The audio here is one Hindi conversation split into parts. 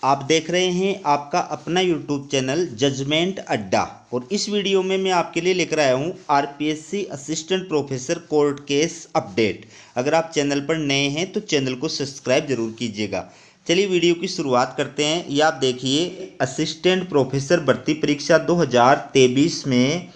आप देख रहे हैं आपका अपना यूट्यूब चैनल जजमेंट अड्डा। और इस वीडियो में मैं आपके लिए लेकर आया हूं RPSC assistant professor court case update. अगर आप चैनल पर नए हैं तो चैनल को सब्सक्राइब जरूर कीजिएगा। चलिए वीडियो की शुरुआत करते हैं। ये आप देखिए, असिस्टेंट प्रोफेसर भर्ती परीक्षा 2023 में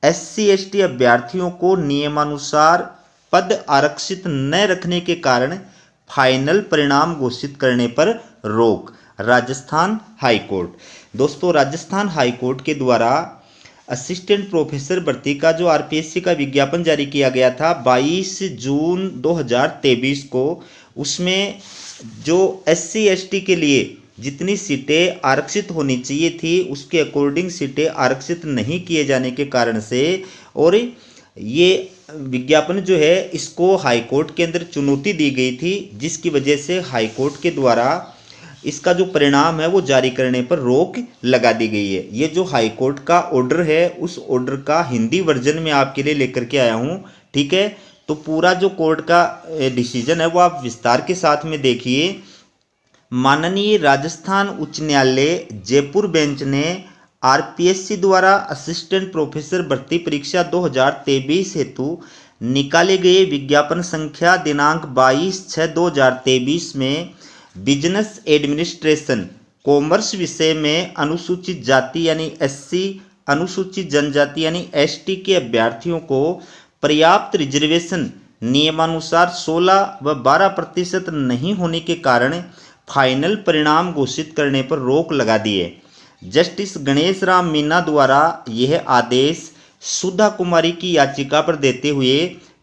SC/ST अभ्यर्थियों को नियमानुसार पद आरक्षित न रखने के कारण फाइनल परिणाम घोषित करने पर रोक। Rajasthan high court. दोस्तों, राजस्थान हाई कोर्ट के द्वारा असिस्टेंट प्रोफेसर भर्ती का जो आरपीएससी का विज्ञापन जारी किया गया था 22 जून 2023 को, उसमें जो SC/ST के लिए जितनी सीटें आरक्षित होनी चाहिए थी उसके अकॉर्डिंग सीटें आरक्षित नहीं किए जाने के कारण से, और ये विज्ञापन जो है इसको हाई कोर्ट के अंदर चुनौती दी गई थी, जिसकी वजह से हाई कोर्ट के द्वारा इसका जो परिणाम है वो जारी करने पर रोक लगा दी गई है। ये जो हाई कोर्ट का ऑर्डर है उस ऑर्डर का हिंदी वर्जन में आपके लिए लेकर के आया हूँ। ठीक है, तो पूरा जो कोर्ट का डिसीजन है वो आप विस्तार के साथ में देखिए। माननीय राजस्थान उच्च न्यायालय जयपुर बेंच ने आरपीएससी द्वारा असिस्टेंट प्रोफेसर भर्ती परीक्षा 2023 हेतु निकाले गए विज्ञापन संख्या दिनांक 22/6/2023 में बिजनेस एडमिनिस्ट्रेशन कॉमर्स विषय में अनुसूचित जाति यानी SC, अनुसूचित जनजाति यानी ST के अभ्यर्थियों को पर्याप्त रिजर्वेशन नियमानुसार 16 व 12% नहीं होने के कारण फाइनल परिणाम घोषित करने पर रोक लगा दी है। जस्टिस गणेश राम मीना द्वारा यह आदेश सुधा कुमारी की याचिका पर देते हुए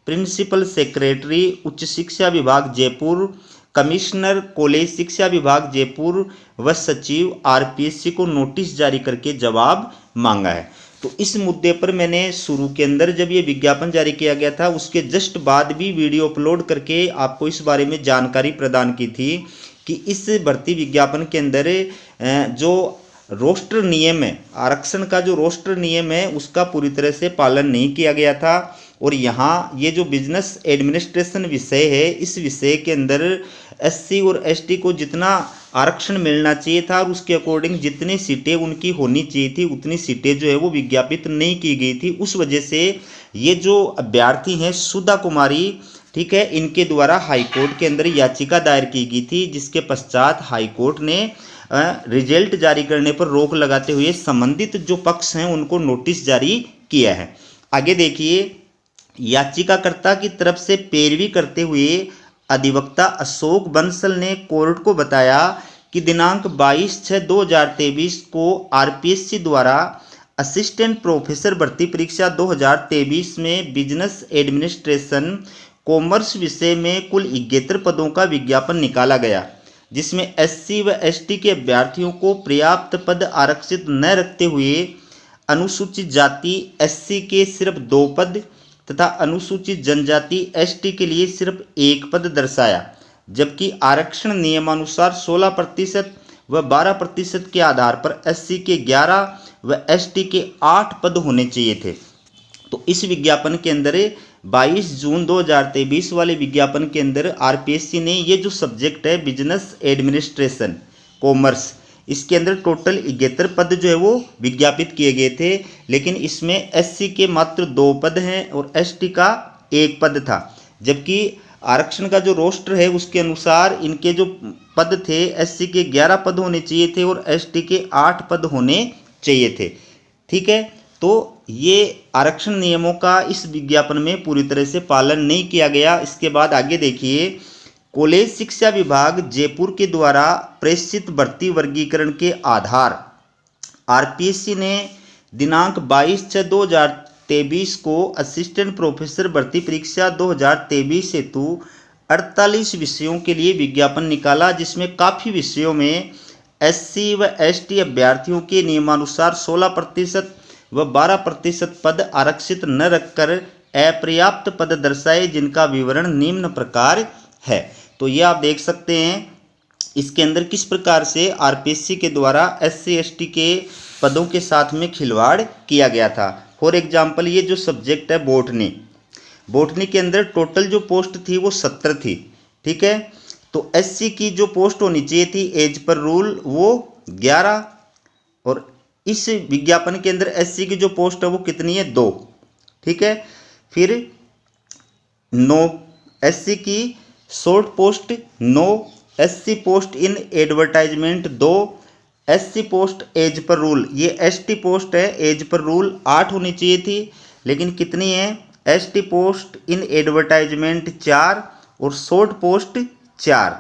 प्रिंसिपल सेक्रेटरी उच्च शिक्षा विभाग जयपुर, कमिश्नर कॉलेज शिक्षा विभाग जयपुर व सचिव आरपीएससी को नोटिस जारी करके जवाब मांगा है। तो इस मुद्दे पर मैंने शुरू के अंदर जब ये विज्ञापन जारी किया गया था उसके जस्ट बाद भी वीडियो अपलोड करके आपको इस बारे में जानकारी प्रदान की थी कि इस भर्ती विज्ञापन के अंदर जो रोस्टर नियम है, आरक्षण का जो रोस्टर नियम है उसका पूरी तरह से पालन नहीं किया गया था। और यहाँ ये जो बिजनेस एडमिनिस्ट्रेशन विषय है इस विषय के अंदर SC और ST को जितना आरक्षण मिलना चाहिए था और उसके अकॉर्डिंग जितनी सीटें उनकी होनी चाहिए थी उतनी सीटें जो है वो विज्ञापित नहीं की गई थी। उस वजह से ये जो अभ्यर्थी हैं सुधा कुमारी, ठीक है, इनके द्वारा हाई कोर्ट के अंदर याचिका दायर की गई थी, जिसके पश्चात हाई कोर्ट ने रिजल्ट जारी करने पर रोक लगाते हुए संबंधित जो पक्ष हैं उनको नोटिस जारी किया है। आगे देखिए, याचिकाकर्ता की तरफ से पैरवी करते हुए अधिवक्ता अशोक बंसल ने कोर्ट को बताया कि दिनांक 22/6/2023 को आरपीएससी द्वारा असिस्टेंट प्रोफेसर भर्ती परीक्षा 2023 में बिजनेस एडमिनिस्ट्रेशन कॉमर्स विषय में कुल 71 पदों का विज्ञापन निकाला गया, जिसमें SC व ST के अभ्यर्थियों को पर्याप्त पद आरक्षित न रखते हुए अनुसूचित जाति SC के सिर्फ 2 पद तथा अनुसूचित जनजाति ST के लिए सिर्फ 1 पद दर्शाया, जबकि आरक्षण नियमानुसार 16% व 12% के आधार पर SC के 11 व ST के 8 पद होने चाहिए थे। तो इस विज्ञापन के अंदर 22 जून 2023 वाले विज्ञापन के अंदर आरपीएससी ने ये जो सब्जेक्ट है बिजनेस एडमिनिस्ट्रेशन कॉमर्स, इसके अंदर टोटल 71 पद जो है वो विज्ञापित किए गए थे, लेकिन इसमें SC के मात्र 2 पद हैं और ST का 1 पद था, जबकि आरक्षण का जो रोस्टर है उसके अनुसार इनके जो पद थे SC के 11 पद होने चाहिए थे और ST के 8 पद होने चाहिए थे। ठीक है, तो ये आरक्षण नियमों का इस विज्ञापन में पूरी तरह से पालन नहीं किया गया। इसके बाद आगे देखिए, कॉलेज शिक्षा विभाग जयपुर के द्वारा प्रेषित भर्ती वर्गीकरण के आधार आरपीएससी ने दिनांक 22/6/2023 को असिस्टेंट प्रोफेसर भर्ती परीक्षा 2023 हेतु 48 विषयों के लिए विज्ञापन निकाला, जिसमें काफ़ी विषयों में SC व ST अभ्यर्थियों के नियमानुसार 16% व 12% पद आरक्षित न रखकर अपर्याप्त पद दर्शाए, जिनका विवरण निम्न प्रकार है। तो ये आप देख सकते हैं इसके अंदर किस प्रकार से आरपीएससी के द्वारा SC/ST के पदों के साथ में खिलवाड़ किया गया था। फॉर एग्जाम्पल, ये जो सब्जेक्ट है बॉटनी के अंदर टोटल जो पोस्ट थी वो 70 थी। ठीक है, तो एससी की जो पोस्ट होनी चाहिए थी एज पर रूल वो 11, और इस विज्ञापन के अंदर एससी की जो पोस्ट है वो कितनी है 2। ठीक है, फिर 9 एससी की short post 9, SC post in advertisement 2, SC post as per rule, ये एसटी पोस्ट है एज पर रूल 8 होनी चाहिए थी, लेकिन कितनी है एसटी पोस्ट इन एडवर्टाइजमेंट 4 और शॉर्ट पोस्ट 4।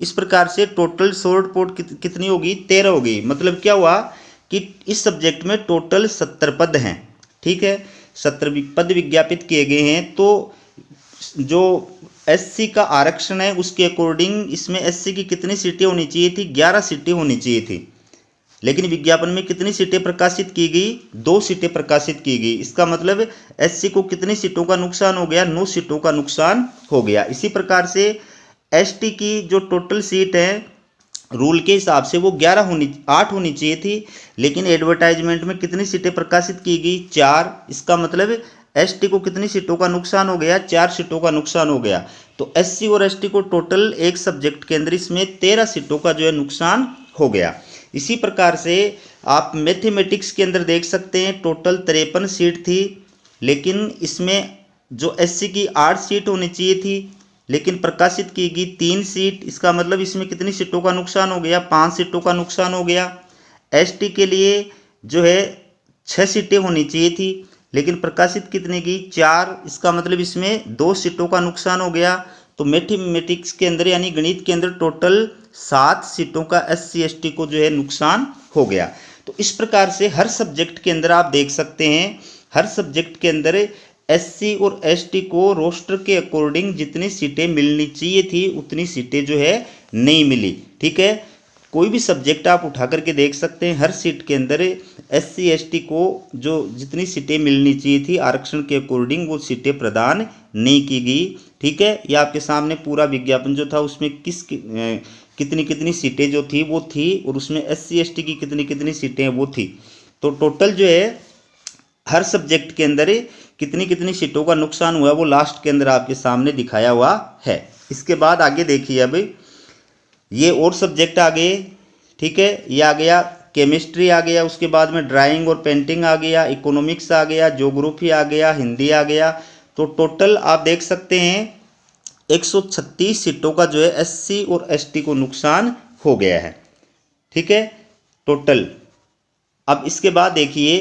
इस प्रकार से टोटल शॉर्ट पोस्ट कितनी होगी 13 होगी। मतलब क्या हुआ कि इस सब्जेक्ट में टोटल 70 पद हैं। ठीक है, 70 पद विज्ञापित किए गए हैं। तो जो एससी का आरक्षण है उसके अकॉर्डिंग इसमें एससी की कितनी सीटें होनी चाहिए थी 11 सीटें होनी चाहिए थी, लेकिन विज्ञापन में कितनी सीटें प्रकाशित की गई 2 सीटें प्रकाशित की गई। इसका मतलब एससी को कितनी सीटों का नुकसान हो गया 9 सीटों का नुकसान हो गया। इसी प्रकार से एसटी की जो टोटल सीट है रूल के हिसाब से वो 8 होनी चाहिए थी, लेकिन एडवर्टाइजमेंट में कितनी सीटें प्रकाशित की गई 4। इसका मतलब एसटी को कितनी सीटों का नुकसान हो गया 4 सीटों का नुकसान हो गया। तो एससी और एसटी को टोटल एक सब्जेक्ट के अंदर इसमें 13 सीटों का जो है नुकसान हो गया। इसी प्रकार से आप मैथमेटिक्स के अंदर देख सकते हैं टोटल 53 सीट थी, लेकिन इसमें जो एससी की 8 सीट होनी चाहिए थी लेकिन प्रकाशित की गई 3 सीट। इसका मतलब इसमें कितनी सीटों का नुकसान हो गया 5 सीटों का नुकसान हो गया। एसटी के लिए जो है 6 सीटें होनी चाहिए थी लेकिन प्रकाशित कितनी की 4। इसका मतलब इसमें 2 सीटों का नुकसान हो गया। तो मैथमेटिक्स के अंदर यानी गणित के अंदर टोटल 7 सीटों का एससी एसटी को जो है नुकसान हो गया। तो इस प्रकार से हर सब्जेक्ट के अंदर आप देख सकते हैं हर सब्जेक्ट के अंदर एससी और एसटी को रोस्टर के अकॉर्डिंग जितनी सीटें मिलनी चाहिए थी उतनी सीटें जो है नहीं मिली। ठीक है, कोई भी सब्जेक्ट आप उठा करके देख सकते हैं हर सीट के अंदर एससी एसटी को जो जितनी सीटें मिलनी चाहिए थी आरक्षण के अकॉर्डिंग वो सीटें प्रदान नहीं की गई। ठीक है, ये आपके सामने पूरा विज्ञापन जो था उसमें कितनी कितनी सीटें जो थी वो थी और उसमें एससी एसटी की कितनी कितनी सीटें वो थी। तो टोटल जो है हर सब्जेक्ट के अंदर कितनी कितनी सीटों का नुकसान हुआ वो लास्ट के अंदर आपके सामने दिखाया हुआ है। इसके बाद आगे देखिए, अब ये और सब्जेक्ट आ गए। ठीक है, ये आ गया केमिस्ट्री आ गया, उसके बाद में ड्राइंग और पेंटिंग आ गया, इकोनॉमिक्स आ गया, ज्योग्राफी आ गया, हिंदी आ गया। तो टोटल आप देख सकते हैं 136 सीटों का जो है एससी और एसटी को नुकसान हो गया है। ठीक है, टोटल। अब इसके बाद देखिए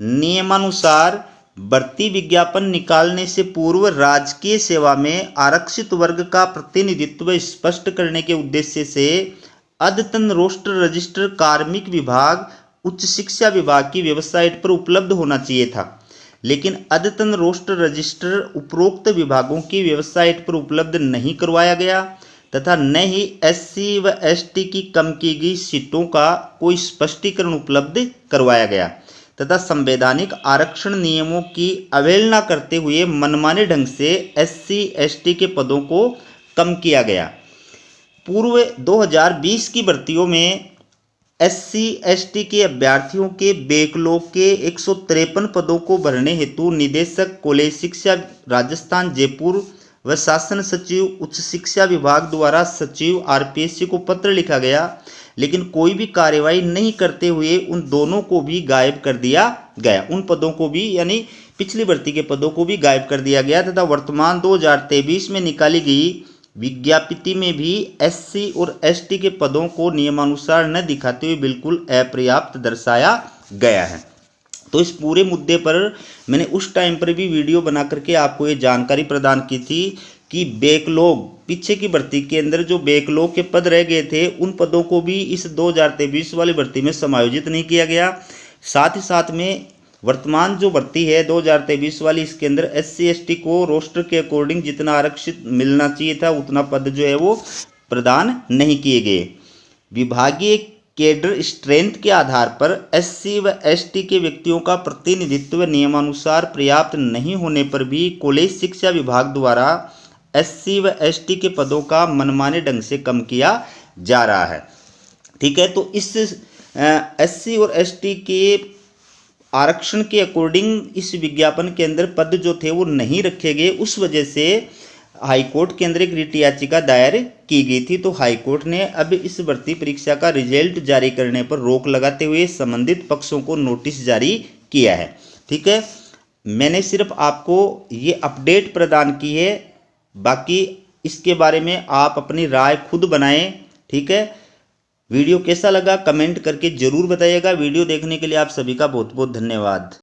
नियमानुसार भर्ती विज्ञापन निकालने से पूर्व राजकीय सेवा में आरक्षित वर्ग का प्रतिनिधित्व स्पष्ट करने के उद्देश्य से अद्यतन रोस्टर रजिस्टर कार्मिक विभाग उच्च शिक्षा विभाग की वेबसाइट पर उपलब्ध होना चाहिए था, लेकिन अद्यतन रोस्टर रजिस्टर उपरोक्त विभागों की वेबसाइट पर उपलब्ध नहीं करवाया गया तथा न ही एससी व एसटी की कम की गई सीटों का कोई स्पष्टीकरण उपलब्ध करवाया गया तथा संवैधानिक आरक्षण नियमों की अवहेलना करते हुए मनमाने ढंग से एससी एसटी के पदों को कम किया गया। पूर्व 2020 की भर्तियों में एससी एसटी के अभ्यर्थियों के बैकलॉग के 153 पदों को भरने हेतु निदेशक कॉलेज शिक्षा राजस्थान जयपुर व शासन सचिव उच्च शिक्षा विभाग द्वारा सचिव आरपीएससी को पत्र लिखा गया, लेकिन कोई भी कार्यवाही नहीं करते हुए उन दोनों को भी गायब कर दिया गया। उन पदों को भी यानी पिछली भर्ती के पदों को भी गायब कर दिया गया तथा वर्तमान 2023 में निकाली गई विज्ञप्ति में भी एससी और एसटी के पदों को नियमानुसार न दिखाते हुए बिल्कुल अपर्याप्त दर्शाया गया है। तो इस पूरे मुद्दे पर मैंने उस टाइम पर भी वीडियो बना करके आपको ये जानकारी प्रदान की थी कि बैकलॉग पीछे की भर्ती के अंदर जो बैकलॉग के पद रह गए थे उन पदों को भी इस 2023 वाली भर्ती में समायोजित नहीं किया गया। साथ ही साथ में वर्तमान जो भर्ती है 2023 वाली इसके अंदर एससी एसटी को रोस्टर के अकॉर्डिंग जितना आरक्षित मिलना चाहिए था उतना पद जो है वो प्रदान नहीं किए गए। विभागीय कैडर स्ट्रेंथ के आधार पर एससी व एसटी के व्यक्तियों का प्रतिनिधित्व नियमानुसार पर्याप्त नहीं होने पर भी कॉलेज शिक्षा विभाग द्वारा एससी व एसटी के पदों का मनमाने ढंग से कम किया जा रहा है। ठीक है, तो इस एससी और एसटी के आरक्षण के अकॉर्डिंग इस विज्ञापन के अंदर पद जो थे वो नहीं रखे गए, उस वजह से हाईकोर्ट के अंदर एक रिट याचिका दायर की गई थी। तो हाईकोर्ट ने अब इस भर्ती परीक्षा का रिजल्ट जारी करने पर रोक लगाते हुए संबंधित पक्षों को नोटिस जारी किया है। ठीक है, मैंने सिर्फ आपको ये अपडेट प्रदान की है, बाकी इसके बारे में आप अपनी राय खुद बनाएं। ठीक है, वीडियो कैसा लगा कमेंट करके ज़रूर बताइएगा। वीडियो देखने के लिए आप सभी का बहुत बहुत धन्यवाद।